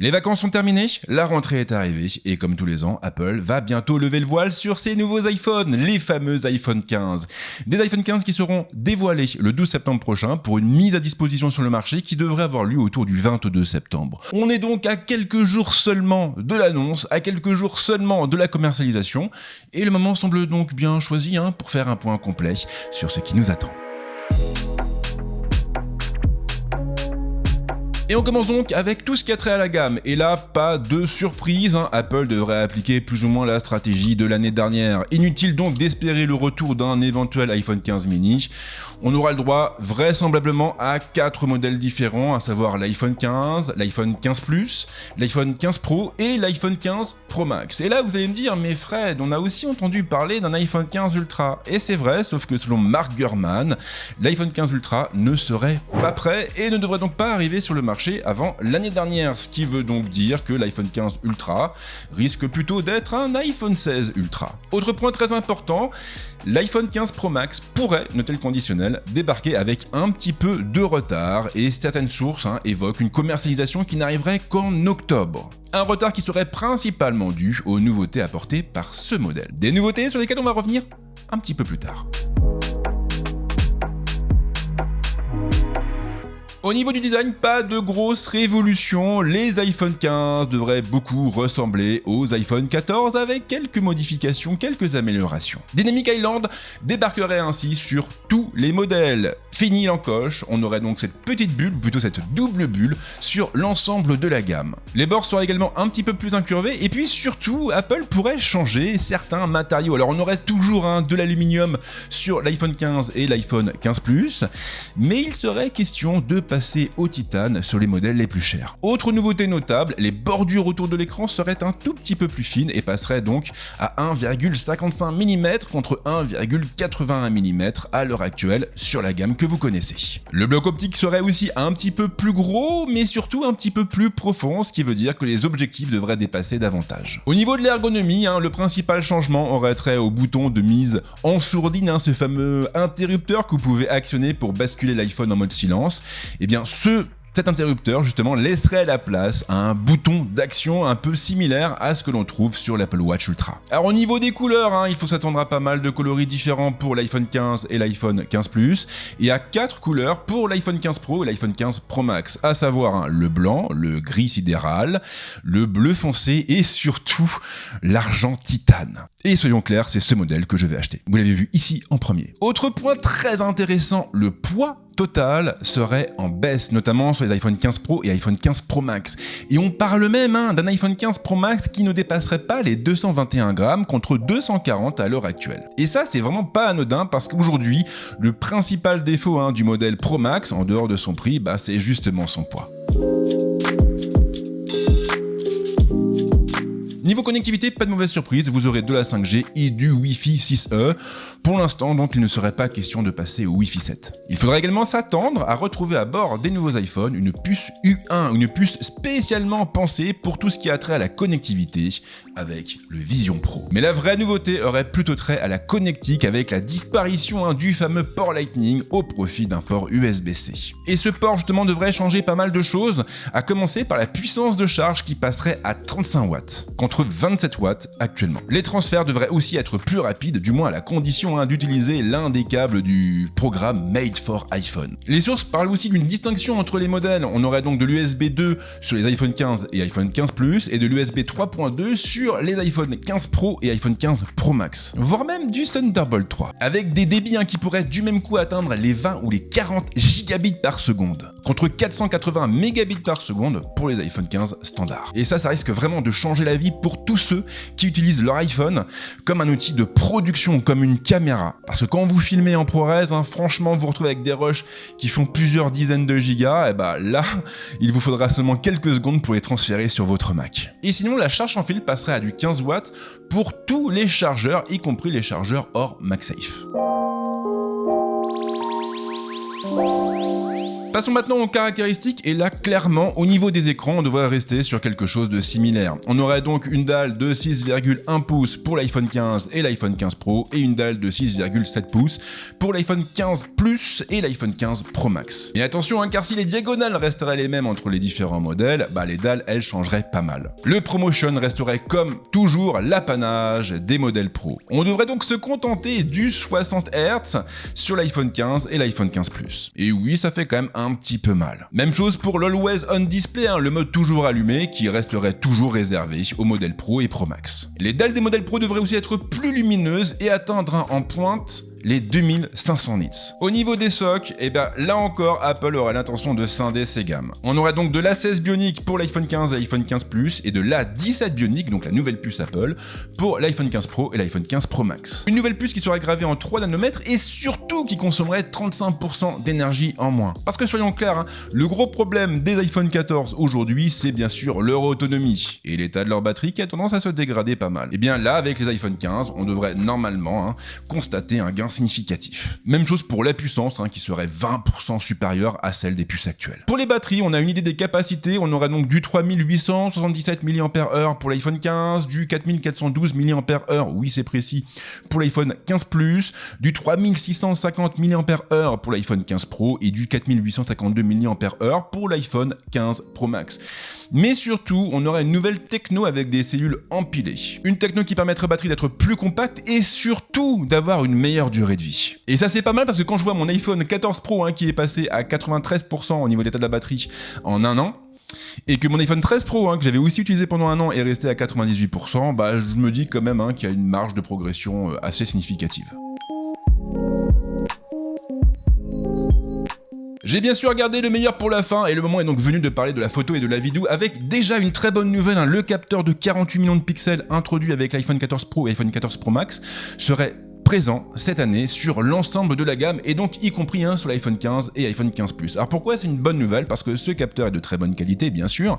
Les vacances sont terminées, la rentrée est arrivée et comme tous les ans, Apple va bientôt lever le voile sur ses nouveaux iPhones, les fameux iPhone 15. Des iPhone 15 qui seront dévoilés le 12 septembre prochain pour une mise à disposition sur le marché qui devrait avoir lieu autour du 22 septembre. On est donc à quelques jours seulement de l'annonce, à quelques jours seulement de la commercialisation et le moment semble donc bien choisi pour faire un point complet sur ce qui nous attend. Et on commence donc avec tout ce qui a trait à la gamme. Et là, pas de surprise, Apple devrait appliquer plus ou moins la stratégie de l'année dernière. Inutile donc d'espérer le retour d'un éventuel iPhone 15 mini. On aura le droit vraisemblablement à 4 modèles différents, à savoir l'iPhone 15, l'iPhone 15 Plus, l'iPhone 15 Pro et l'iPhone 15 Pro Max. Et là, vous allez me dire, mais Fred, on a aussi entendu parler d'un iPhone 15 Ultra. Et c'est vrai, sauf que selon Mark Gurman, l'iPhone 15 Ultra ne serait pas prêt et ne devrait donc pas arriver sur le marché avant l'année dernière, ce qui veut donc dire que l'iPhone 15 Ultra risque plutôt d'être un iPhone 16 Ultra. Autre point très important, l'iPhone 15 Pro Max pourrait, notez le conditionnel, débarquer avec un petit peu de retard et certaines sources évoquent une commercialisation qui n'arriverait qu'en octobre. Un retard qui serait principalement dû aux nouveautés apportées par ce modèle. Des nouveautés sur lesquelles on va revenir un petit peu plus tard. Au niveau du design, pas de grosse révolution, les iPhone 15 devraient beaucoup ressembler aux iPhone 14 avec quelques modifications, quelques améliorations. Dynamic Island débarquerait ainsi sur tous les modèles. Fini l'encoche, on aurait donc cette petite bulle, plutôt cette double bulle, sur l'ensemble de la gamme. Les bords seraient également un petit peu plus incurvés et puis surtout, Apple pourrait changer certains matériaux. Alors on aurait toujours de l'aluminium sur l'iPhone 15 et l'iPhone 15 Plus, mais il serait question de passer au titane sur les modèles les plus chers. Autre nouveauté notable, les bordures autour de l'écran seraient un tout petit peu plus fines et passeraient donc à 1,55 mm contre 1,81 mm à l'heure actuelle sur la gamme que vous connaissez. Le bloc optique serait aussi un petit peu plus gros, mais surtout un petit peu plus profond, ce qui veut dire que les objectifs devraient dépasser davantage. Au niveau de l'ergonomie, le principal changement aurait trait au bouton de mise en sourdine, ce fameux interrupteur que vous pouvez actionner pour basculer l'iPhone en mode silence. Eh bien, cet interrupteur, justement, laisserait la place à un bouton d'action un peu similaire à ce que l'on trouve sur l'Apple Watch Ultra. Alors, au niveau des couleurs, il faut s'attendre à pas mal de coloris différents pour l'iPhone 15 et l'iPhone 15 Plus, et à 4 couleurs pour l'iPhone 15 Pro et l'iPhone 15 Pro Max, à savoir le blanc, le gris sidéral, le bleu foncé et surtout l'argent titane. Et soyons clairs, c'est ce modèle que je vais acheter. Vous l'avez vu ici en premier. Autre point très intéressant, le poids total serait en baisse, notamment sur les iPhone 15 Pro et iPhone 15 Pro Max. Et on parle même d'un iPhone 15 Pro Max qui ne dépasserait pas les 221 grammes contre 240 à l'heure actuelle. Et ça, c'est vraiment pas anodin parce qu'aujourd'hui, le principal défaut du modèle Pro Max, en dehors de son prix, c'est justement son poids. Niveau connectivité, pas de mauvaise surprise, vous aurez de la 5G et du Wi-Fi 6E. Pour l'instant, donc, il ne serait pas question de passer au Wi-Fi 7. Il faudra également s'attendre à retrouver à bord des nouveaux iPhones une puce U1, une puce spécialement pensée pour tout ce qui a trait à la connectivité avec le Vision Pro. Mais la vraie nouveauté aurait plutôt trait à la connectique avec la disparition du fameux port Lightning au profit d'un port USB-C. Et ce port, justement, devrait changer pas mal de choses, à commencer par la puissance de charge qui passerait à 35 watts. Contre 27 watts actuellement. Les transferts devraient aussi être plus rapides, du moins à la condition d'utiliser l'un des câbles du programme Made for iPhone. Les sources parlent aussi d'une distinction entre les modèles. On aurait donc de l'USB 2 sur les iPhone 15 et iPhone 15 Plus et de l'USB 3.2 sur les iPhone 15 Pro et iPhone 15 Pro Max. Voire même du Thunderbolt 3. Avec des débits qui pourraient du même coup atteindre les 20 ou les 40 gigabits par seconde. Contre 480 mégabits par seconde pour les iPhone 15 standards. Et ça risque vraiment de changer la vie pour tous ceux qui utilisent leur iPhone comme un outil de production, comme une caméra. Parce que quand vous filmez en ProRes, franchement, vous vous retrouvez avec des rushs qui font plusieurs dizaines de gigas, et là, il vous faudra seulement quelques secondes pour les transférer sur votre Mac. Et sinon, la charge sans fil passerait à du 15 watts pour tous les chargeurs, y compris les chargeurs hors MagSafe. Passons maintenant aux caractéristiques, et là clairement au niveau des écrans on devrait rester sur quelque chose de similaire. On aurait donc une dalle de 6,1 pouces pour l'iPhone 15 et l'iPhone 15 Pro, et une dalle de 6,7 pouces pour l'iPhone 15 Plus et l'iPhone 15 Pro Max. Et attention, car si les diagonales resteraient les mêmes entre les différents modèles, les dalles elles changeraient pas mal. Le ProMotion resterait comme toujours l'apanage des modèles Pro. On devrait donc se contenter du 60 Hz sur l'iPhone 15 et l'iPhone 15 Plus. Et oui, ça fait quand même un petit peu mal. Même chose pour l'Always On Display, le mode toujours allumé qui resterait toujours réservé aux modèles Pro et Pro Max. Les dalles des modèles Pro devraient aussi être plus lumineuses et atteindre en pointe les 2500 nits. Au niveau des socs, là encore, Apple aurait l'intention de scinder ses gammes. On aurait donc de l'A16 Bionic pour l'iPhone 15 et l'iPhone 15 Plus, et de l'A17 Bionic, donc la nouvelle puce Apple, pour l'iPhone 15 Pro et l'iPhone 15 Pro Max. Une nouvelle puce qui serait gravée en 3 nanomètres et surtout qui consommerait 35% d'énergie en moins. Parce que soyons clairs, le gros problème des iPhone 14 aujourd'hui, c'est bien sûr leur autonomie et l'état de leur batterie qui a tendance à se dégrader pas mal. Et bien là, avec les iPhone 15, on devrait normalement constater un gain significatif. Même chose pour la puissance qui serait 20% supérieure à celle des puces actuelles. Pour les batteries, on a une idée des capacités, on aura donc du 3877 mAh pour l'iPhone 15, du 4412 mAh, oui c'est précis, pour l'iPhone 15 Plus, du 3650 mAh pour l'iPhone 15 Pro et du 4852 mAh pour l'iPhone 15 Pro Max. Mais surtout, on aura une nouvelle techno avec des cellules empilées. Une techno qui permettrait aux batteries d'être plus compactes et surtout d'avoir une meilleure durée de vie. Et ça c'est pas mal parce que quand je vois mon iPhone 14 Pro qui est passé à 93% au niveau de l'état de la batterie en un an, et que mon iPhone 13 Pro, que j'avais aussi utilisé pendant un an, est resté à 98%, je me dis quand même qu'il y a une marge de progression assez significative. J'ai bien sûr gardé le meilleur pour la fin et le moment est donc venu de parler de la photo et de la vidéo avec déjà une très bonne nouvelle, le capteur de 48 millions de pixels introduit avec l'iPhone 14 Pro et l'iPhone 14 Pro Max serait présent cette année sur l'ensemble de la gamme et donc y compris sur l'iPhone 15 et iPhone 15 Plus. Alors pourquoi c'est une bonne nouvelle? Parce que ce capteur est de très bonne qualité bien sûr,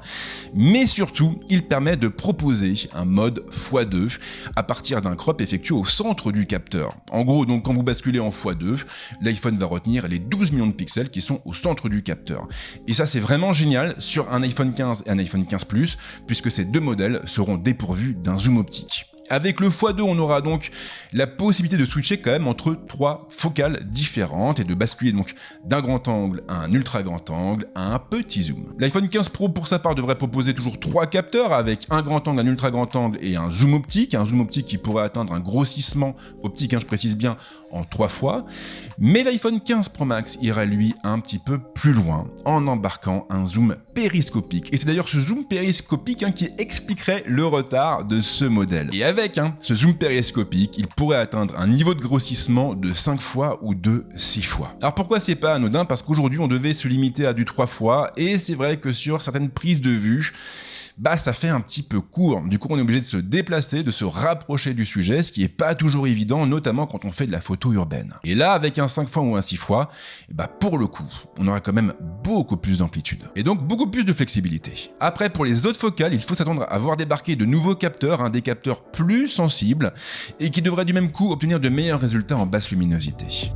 mais surtout il permet de proposer un mode x2 à partir d'un crop effectué au centre du capteur. En gros donc quand vous basculez en x2, l'iPhone va retenir les 12 millions de pixels qui sont au centre du capteur. Et ça c'est vraiment génial sur un iPhone 15 et un iPhone 15 Plus puisque ces deux modèles seront dépourvus d'un zoom optique. Avec le x2, on aura donc la possibilité de switcher quand même entre 3 focales différentes et de basculer donc d'un grand angle à un ultra grand angle à un petit zoom. L'iPhone 15 Pro pour sa part devrait proposer toujours 3 capteurs avec un grand angle, un ultra grand angle et un zoom optique qui pourrait atteindre un grossissement optique, je précise bien, en 3 fois. Mais l'iPhone 15 Pro Max ira lui un petit peu plus loin en embarquant un zoom périscopique. Et c'est d'ailleurs ce zoom périscopique qui expliquerait le retard de ce modèle. Et avec ce zoom périscopique, il pourrait atteindre un niveau de grossissement de 5 fois ou de 6 fois. Alors pourquoi c'est pas anodin? Parce qu'aujourd'hui on devait se limiter à du 3 fois et c'est vrai que sur certaines prises de vue, ça fait un petit peu court. Du coup, on est obligé de se déplacer, de se rapprocher du sujet, ce qui est pas toujours évident, notamment quand on fait de la photo urbaine. Et là, avec un 5 fois ou un 6 fois, pour le coup, on aura quand même beaucoup plus d'amplitude. Et donc, beaucoup plus de flexibilité. Après, pour les autres focales, il faut s'attendre à voir débarquer de nouveaux capteurs, des capteurs plus sensibles, et qui devraient du même coup obtenir de meilleurs résultats en basse luminosité.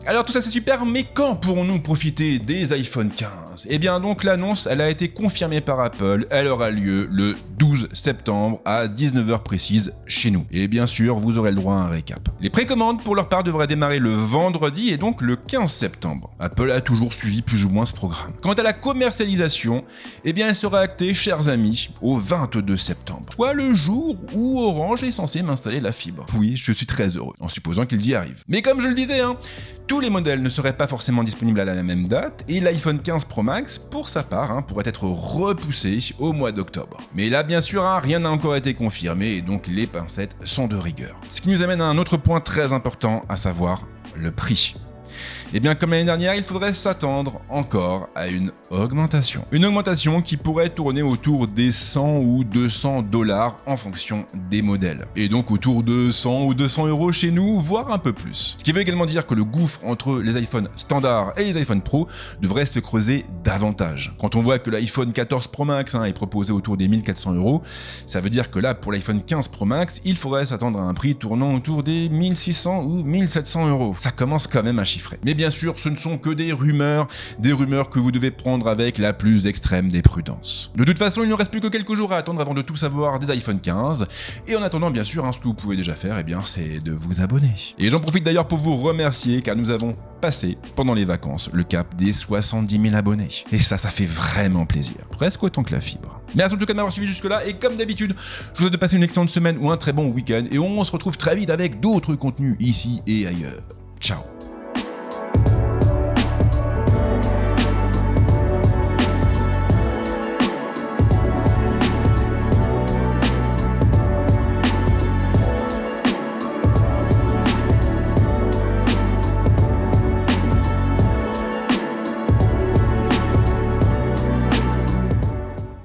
Alors tout ça c'est super, mais quand pourrons-nous profiter des iPhone 15 ? Eh bien donc l'annonce, elle a été confirmée par Apple, elle aura lieu le 12 septembre à 19h précise chez nous. Et bien sûr, vous aurez le droit à un récap. Les précommandes pour leur part devraient démarrer le vendredi et donc le 15 septembre. Apple a toujours suivi plus ou moins ce programme. Quant à la commercialisation, eh bien elle sera actée, chers amis, au 22 septembre. Soit le jour où Orange est censé m'installer la fibre. Oui, je suis très heureux, en supposant qu'ils y arrivent. Mais comme je le disais, tous les modèles ne seraient pas forcément disponibles à la même date et l'iPhone 15 Pro Max, pour sa part, pourrait être repoussé au mois d'octobre. Mais là, bien sûr, rien n'a encore été confirmé et donc les pincettes sont de rigueur. Ce qui nous amène à un autre point très important, à savoir le prix. Et bien comme l'année dernière, il faudrait s'attendre encore à une augmentation. Une augmentation qui pourrait tourner autour des 100 ou 200 $ en fonction des modèles. Et donc autour de 100 ou 200 € chez nous, voire un peu plus. Ce qui veut également dire que le gouffre entre les iPhones standards et les iPhone Pro devrait se creuser davantage. Quand on voit que l'iPhone 14 Pro Max est proposé autour des 1400 €, ça veut dire que là, pour l'iPhone 15 Pro Max, il faudrait s'attendre à un prix tournant autour des 1600 ou 1700 €. Ça commence quand même à chiffrer. Mais bien sûr, ce ne sont que des rumeurs que vous devez prendre avec la plus extrême des prudences. De toute façon, il ne reste plus que quelques jours à attendre avant de tout savoir des iPhone 15. Et en attendant, bien sûr, ce que vous pouvez déjà faire, c'est de vous abonner. Et j'en profite d'ailleurs pour vous remercier, car nous avons passé pendant les vacances le cap des 70 000 abonnés. Et ça fait vraiment plaisir. Presque autant que la fibre. Merci en tout cas de m'avoir suivi jusque-là, et comme d'habitude, je vous souhaite de passer une excellente semaine ou un très bon week-end, et on se retrouve très vite avec d'autres contenus ici et ailleurs. Ciao.